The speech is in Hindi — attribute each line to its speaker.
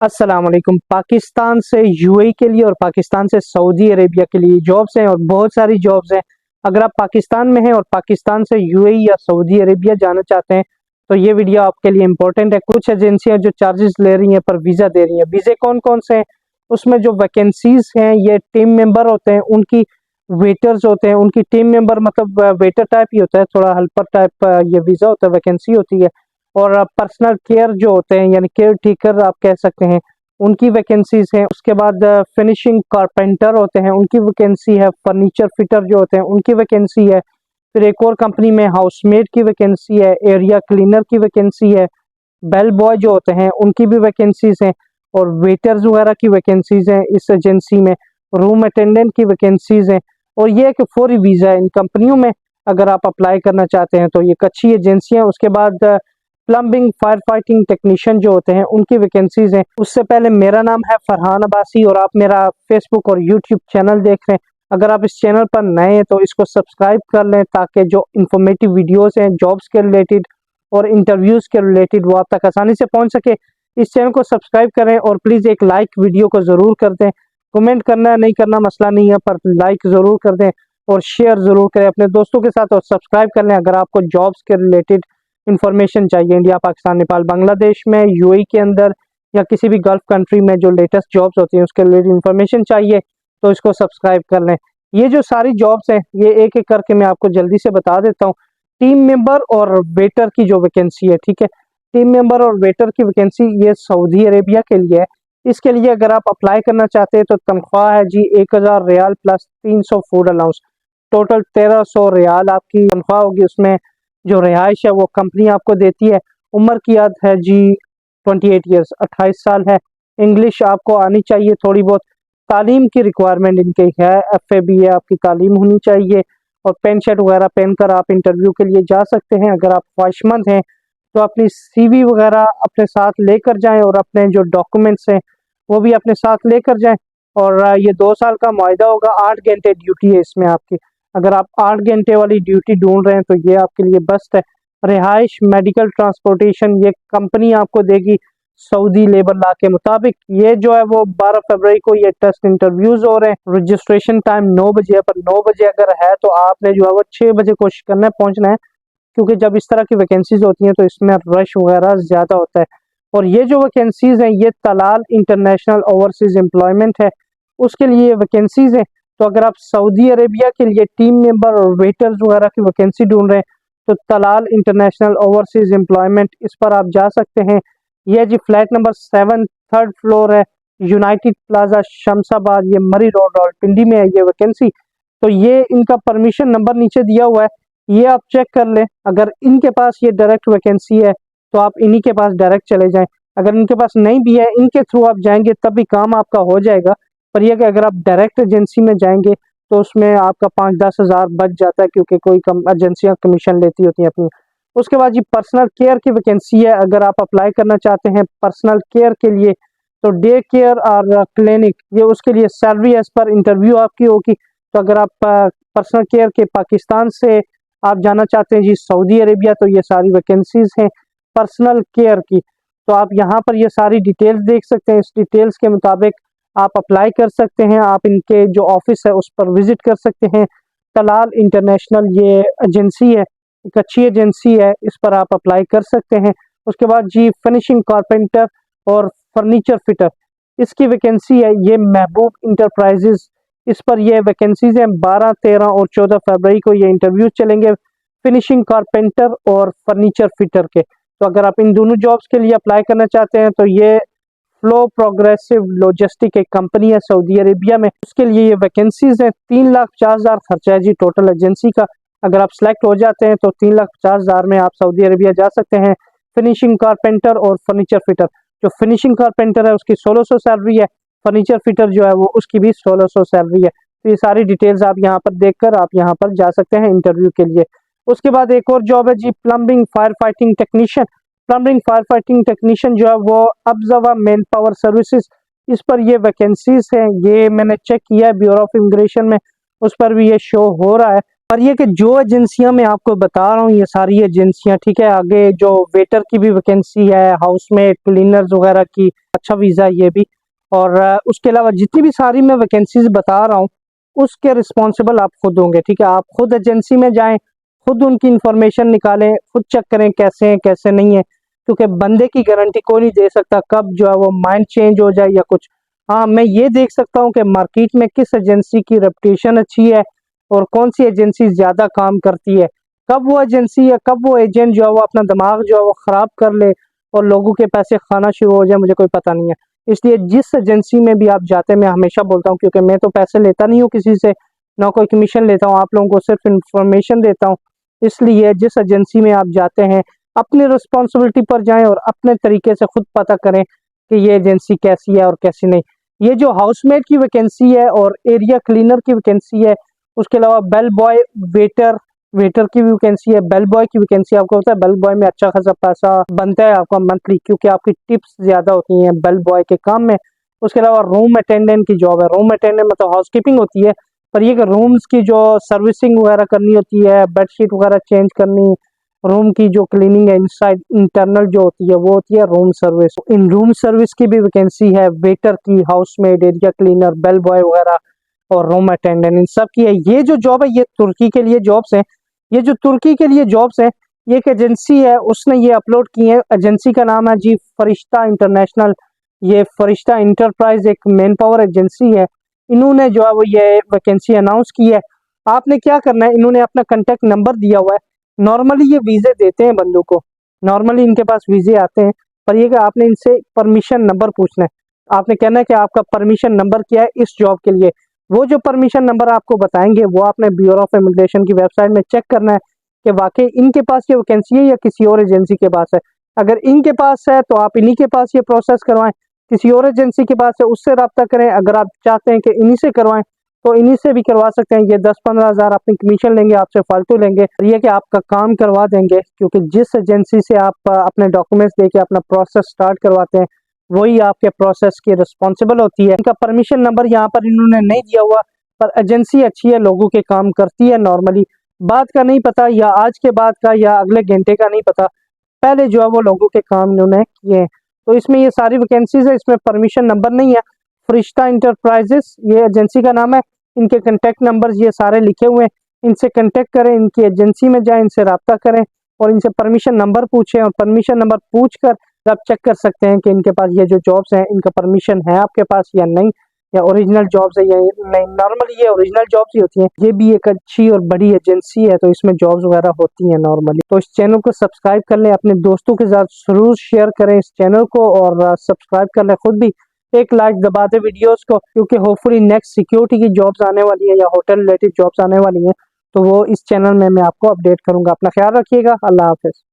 Speaker 1: अस्सलाम वालेकुम। पाकिस्तान से यूएई के लिए और पाकिस्तान से सऊदी अरेबिया के लिए जॉब्स हैं और बहुत सारी जॉब्स हैं। अगर आप पाकिस्तान में हैं और पाकिस्तान से यूएई या सऊदी अरेबिया जाना चाहते हैं तो ये वीडियो आपके लिए इम्पोर्टेंट है। कुछ एजेंसियां जो चार्जेस ले रही हैं पर वीज़ा दे रही हैं। वीज़े कौन कौन से हैं, उसमें जो वैकेंसीज हैं ये टीम मेंबर होते हैं, उनकी वेटर्स होते हैं, उनकी टीम मेंबर मतलब वेटर टाइप ही होता है, थोड़ा हेल्पर टाइप ये वीज़ा होता है, वैकेंसी होती है। और पर्सनल केयर जो होते हैं यानी केयर टेकर आप कह सकते हैं, उनकी वैकेंसीज हैं। उसके बाद फिनिशिंग कारपेंटर होते हैं, उनकी वैकेंसी है। फर्नीचर फिटर जो होते हैं उनकी वैकेंसी है। फिर एक और कंपनी में हाउसमेड की वैकेंसी है, एरिया क्लीनर की वैकेंसी है, बेल बॉय जो होते हैं उनकी भी वैकेंसीज हैं, और वेटर्स वगैरह की वैकेंसीज हैं इस एजेंसी में। रूम अटेंडेंट की वैकेंसीज हैं। और ये एक फौरी वीज़ा है इन कंपनियों में। अगर आप अप्लाई करना चाहते हैं तो ये एक अच्छी एजेंसी है। उसके बाद प्लम्बिंग फायर फाइटिंग टेक्नीशियन जो होते हैं उनकी वैकेंसीज हैं। उससे पहले मेरा नाम है फरहान अब्बासी और आप मेरा फेसबुक और यूट्यूब चैनल देख रहे हैं। अगर आप इस चैनल पर नए हैं तो इसको सब्सक्राइब कर लें ताकि जो इन्फॉर्मेटिव वीडियोस हैं जॉब्स के रिलेटेड और इंटरव्यूज़ के रिलेटेड वो आप तक आसानी से पहुंच सके। इस चैनल को सब्सक्राइब करें और प्लीज़ एक लाइक वीडियो को ज़रूर कर दें। कमेंट करना नहीं करना मसला नहीं है, पर लाइक ज़रूर कर दें और शेयर ज़रूर करें अपने दोस्तों के साथ, और सब्सक्राइब कर लें अगर आपको जॉब्स के रिलेटेड इंफॉर्मेशन चाहिए। इंडिया, पाकिस्तान, नेपाल, बांग्लादेश में, यूएई के अंदर या किसी भी गल्फ कंट्री में जो लेटेस्ट जॉब्स होती हैं उसके रिलेटेड इंफॉर्मेशन चाहिए तो इसको सब्सक्राइब कर लें। ये जो सारी जॉब्स हैं ये एक एक करके मैं आपको जल्दी से बता देता हूँ। टीम मेंबर और वेटर की जो वैकेंसी है, ठीक है, टीम मेंबर और वेटर की वैकेंसी ये सऊदी अरेबिया के लिए है। इसके लिए अगर आप अप्लाई करना चाहते हैं तो तनख्वाह है जी 1000 riyal plus 300 food allowance, total 1300 riyal आपकी तनख्वाह होगी। उसमें जो रिहाइश है वो कंपनी आपको देती है। उम्र की हद है जी 28 ईयर्स, 28 साल है। इंग्लिश आपको आनी चाहिए थोड़ी बहुत। तालीम की रिक्वायरमेंट इनकी है, एफ ए आपकी तालीम होनी चाहिए। और पेन शर्ट वगैरह पहनकर आप इंटरव्यू के लिए जा सकते हैं। अगर आप ख्वाहिशमंद हैं तो अपनी सीवी वगैरह अपने साथ लेकर जाएं और अपने जो डॉक्यूमेंट्स हैं वो भी अपने साथ लेकर जाएं। और ये 2 साल का मुआहदा होगा। 8 घंटे ड्यूटी है इसमें आपकी। अगर आप 8 घंटे वाली ड्यूटी ढूंढ रहे हैं तो ये आपके लिए बेस्ट है। रिहाइश, मेडिकल, ट्रांसपोर्टेशन ये कंपनी आपको देगी सऊदी लेबर लॉ के मुताबिक। ये जो है वो 12 फरवरी को ये टेस्ट इंटरव्यूज हो रहे हैं। रजिस्ट्रेशन टाइम 9 बजे है, पर 9 बजे अगर है तो आपने जो है वो 6 बजे कोशिश करना है पहुंचना है, क्योंकि जब इस तरह की वैकेंसीज होती हैं तो इसमें रश वगैरह ज़्यादा होता है। और ये जो वैकेंसीज हैं ये तलाल इंटरनेशनल ओवरसीज एम्प्लॉयमेंट है, उसके लिए वैकेंसीज हैं। तो अगर आप सऊदी अरेबिया के लिए टीम मेंबर और वेटर्स वगैरह की वैकेंसी ढूंढ रहे हैं तो तलाल इंटरनेशनल ओवरसीज एम्प्लॉयमेंट, इस पर आप जा सकते हैं। ये जी फ्लैट नंबर 7, 3rd फ्लोर है, यूनाइटेड प्लाजा शमशाबाद, ये मरी रोड रावलपिंडी में है ये वैकेंसी। तो ये इनका परमिशन नंबर नीचे दिया हुआ है, ये आप चेक कर लें। अगर इनके पास ये डायरेक्ट वैकेंसी है तो आप इन्हीं के पास डायरेक्ट चले जाएं। अगर इनके पास नहीं भी है, इनके थ्रू आप जाएंगे तब भी काम आपका हो जाएगा। पर यह कि अगर आप डायरेक्ट एजेंसी में जाएंगे तो उसमें आपका 5-10 हज़ार बच जाता है, क्योंकि कोई एजेंसियां कमीशन लेती होती हैं अपनी। उसके बाद ये पर्सनल केयर की वैकेंसी है। अगर आप अप्लाई करना चाहते हैं पर्सनल केयर के लिए तो डे केयर और क्लिनिक, ये उसके लिए सैलरी एज पर इंटरव्यू आपकी होगी। तो अगर आप पर्सनल केयर के पाकिस्तान से आप जाना चाहते हैं जी सऊदी अरेबिया तो ये सारी वैकेंसीज हैं पर्सनल केयर की। तो आप यहाँ पर ये सारी डिटेल्स देख सकते हैं। इस डिटेल्स के मुताबिक आप अप्लाई कर सकते हैं। आप इनके जो ऑफिस है उस पर विजिट कर सकते हैं। तलाल इंटरनेशनल ये एजेंसी है, एक अच्छी एजेंसी है, इस पर आप अप्लाई कर सकते हैं। उसके बाद जी फिनिशिंग कारपेंटर और फर्नीचर फिटर, इसकी वैकेंसी है ये महबूब इंटरप्राइजेज, इस पर ये वैकेंसीज हैं। 12, 13 और 14 फरवरी को ये इंटरव्यू चलेंगे फिनिशिंग कारपेंटर और फर्नीचर फिटर के। तो अगर आप इन दोनों जॉब्स के लिए अप्लाई करना चाहते हैं तो ये फ्लो प्रोग्रेसिव लॉजिस्टिक एक कंपनी है सऊदी अरेबिया में, उसके लिए ये वैकेंसीज हैं। 3,50,000 खर्चा है जी टोटल एजेंसी का। अगर आप सेलेक्ट हो जाते हैं तो 3,50,000 में आप सऊदी अरेबिया जा सकते हैं। फिनिशिंग कारपेंटर और फर्नीचर फिटर, जो फिनिशिंग कारपेंटर है उसकी 1600 सैलरी है, फर्नीचर फिटर जो है वो उसकी भी 1600 सैलरी है। तो ये सारी डिटेल्स आप यहाँ पर देखकर आप यहाँ पर जा सकते हैं इंटरव्यू के लिए। उसके बाद एक और जॉब है जी plumbing fire fighting technician. Plumbing fire fighting technician जो है वो अब्जवा मैन पावर सर्विसेज, इस पर ये वैकेंसीज हैं। ये मैंने चेक किया है ब्यूरो ऑफ इमिग्रेशन में, उस पर भी ये शो हो रहा है। पर ये कि जो एजेंसियां मैं आपको बता रहा हूँ ये सारी एजेंसियां, ठीक है, आगे जो वेटर की भी वैकेंसी है, हाउसमेट, क्लीनर्स वगैरह की, अच्छा वीज़ा है ये भी। और उसके अलावा जितनी भी सारी मैं वैकेंसीज बता रहा हूँ उसके रिस्पॉन्सिबल आप खुद होंगे, ठीक है। आप खुद एजेंसी में जाएं, खुद उनकी इंफॉर्मेशन निकालें, खुद चेक करें कैसे हैं कैसे नहीं है, क्योंकि बंदे की गारंटी कोई नहीं दे सकता कब जो है वो माइंड चेंज हो जाए या कुछ। हाँ, मैं ये देख सकता हूँ कि मार्केट में किस एजेंसी की रेपुटेशन अच्छी है और कौन सी एजेंसी ज़्यादा काम करती है। कब वो एजेंसी या कब वो एजेंट जो है वो अपना दिमाग जो है वो ख़राब कर ले और लोगों के पैसे खाना शुरू हो जाए, मुझे कोई पता नहीं है। इसलिए जिस एजेंसी में भी आप जाते हैं, मैं हमेशा बोलता हूँ, क्योंकि मैं तो पैसे लेता नहीं हूँ किसी से, ना कोई कमीशन लेता हूँ, आप लोगों को सिर्फ इंफॉर्मेशन देता हूँ। इसलिए जिस एजेंसी में आप जाते हैं अपनी रिस्पॉन्सिबिलिटी पर जाएं और अपने तरीके से खुद पता करें कि ये एजेंसी कैसी है और कैसी नहीं। ये जो हाउसमेट की वैकेंसी है और एरिया क्लीनर की वैकेंसी है, उसके अलावा बेल बॉय, वेटर वेटर की भी वैकेंसी है, बेल बॉय की वैकेंसी, आपको पता है बेल बॉय में अच्छा खासा पैसा बनता है आपका मंथली, क्योंकि आपकी टिप्स ज्यादा होती हैं बेल बॉय के काम में। उसके अलावा रूम अटेंडेंट की जॉब है, रूम अटेंडेंट मतलब हाउसकीपिंग होती है, पर ये कि रूम्स की जो सर्विसिंग वगैरह करनी होती है, बेडशीट वगैरह चेंज करनी, रूम की जो क्लीनिंग है इनसाइड इंटरनल जो होती है वो होती है room service. In room service की भी वैकेंसी है, वेटर की, housemaid, area cleaner, bell boy वगैरह और रूम अटेंडेंट, इन सब की है। ये जो जॉब है ये तुर्की के लिए जॉब्स हैं। ये जो तुर्की के लिए जॉब्स हैं, ये एक एजेंसी है उसने ये अपलोड की है। एजेंसी का नाम है जी फरिश्ता इंटरनेशनल। ये फरिश्ता इंटरप्राइज एक मैन पावर एजेंसी है। इन्होंने जो है वो ये वैकेंसी अनाउंस की है। आपने क्या करना है, इन्होंने अपना कॉन्टेक्ट नंबर दिया हुआ है। नॉर्मली ये वीजे देते हैं बंदों को, नॉर्मली इनके पास वीजे आते हैं, पर ये कि आपने इनसे परमिशन नंबर पूछना है। आपने कहना है कि आपका परमिशन नंबर क्या है इस जॉब के लिए। वो जो परमिशन नंबर आपको बताएंगे वो आपने ब्यूरो ऑफ इमिग्रेशन की वेबसाइट में चेक करना है कि वाकई इनके पास ये वैकेंसी है या किसी और एजेंसी के पास है। अगर इनके पास है तो आप इन्हीं के पास ये प्रोसेस करवाएं, किसी और एजेंसी के पास है उससे रब्ता करें। अगर आप चाहते हैं कि इन्हीं से करवाएं तो इन्हीं से भी करवा सकते हैं। ये 10-15 हज़ार अपनी कमीशन लेंगे, आपसे फालतू लेंगे, ये कि आपका काम करवा देंगे, क्योंकि जिस एजेंसी से आप अपने डॉक्यूमेंट्स देके अपना प्रोसेस स्टार्ट करवाते हैं वही आपके प्रोसेस की रिस्पॉन्सिबल होती है। इनका परमिशन नंबर यहाँ पर इन्होंने नहीं दिया हुआ, पर एजेंसी अच्छी है, लोगों के काम करती है नॉर्मली। बात का नहीं पता, या आज के बाद का या अगले घंटे का नहीं पता, पहले जो है वो लोगों के काम इन्होंने किए हैं। तो इसमें ये सारी वैकेंसीज है, इसमें परमिशन नंबर नहीं है। फरिश्ता इंटरप्राइजेस ये एजेंसी का नाम है। इनके कंटेक्ट नंबर्स ये सारे लिखे हुए हैं, इनसे कंटेक्ट करें, इनकी एजेंसी में जाएं, इनसे रब्ता करें और इनसे परमिशन नंबर पूछें। और परमिशन नंबर पूछ कर आप चेक कर सकते हैं कि इनके पास ये जो जॉब्स हैं इनका परमिशन है आपके पास या नहीं, या ओरिजिनल जॉब्स है या नहीं। नॉर्मली ये ओरिजिनल जॉब्स ही होती हैं। ये भी एक अच्छी और बड़ी एजेंसी है, तो इसमें जॉब्स वगैरह होती हैं नॉर्मली। तो इस चैनल को सब्सक्राइब कर लें, अपने दोस्तों के साथ जरूर शेयर करें इस चैनल को, और सब्सक्राइब कर लें खुद भी, एक लाइक दबा दें वीडियोस को, क्योंकि होपफुली नेक्स्ट सिक्योरिटी की जॉब्स आने वाली है या होटल रिलेटेड जॉब्स आने वाली हैं, तो वो इस चैनल में मैं आपको अपडेट करूंगा। अपना ख्याल रखिएगा। अल्लाह हाफिज।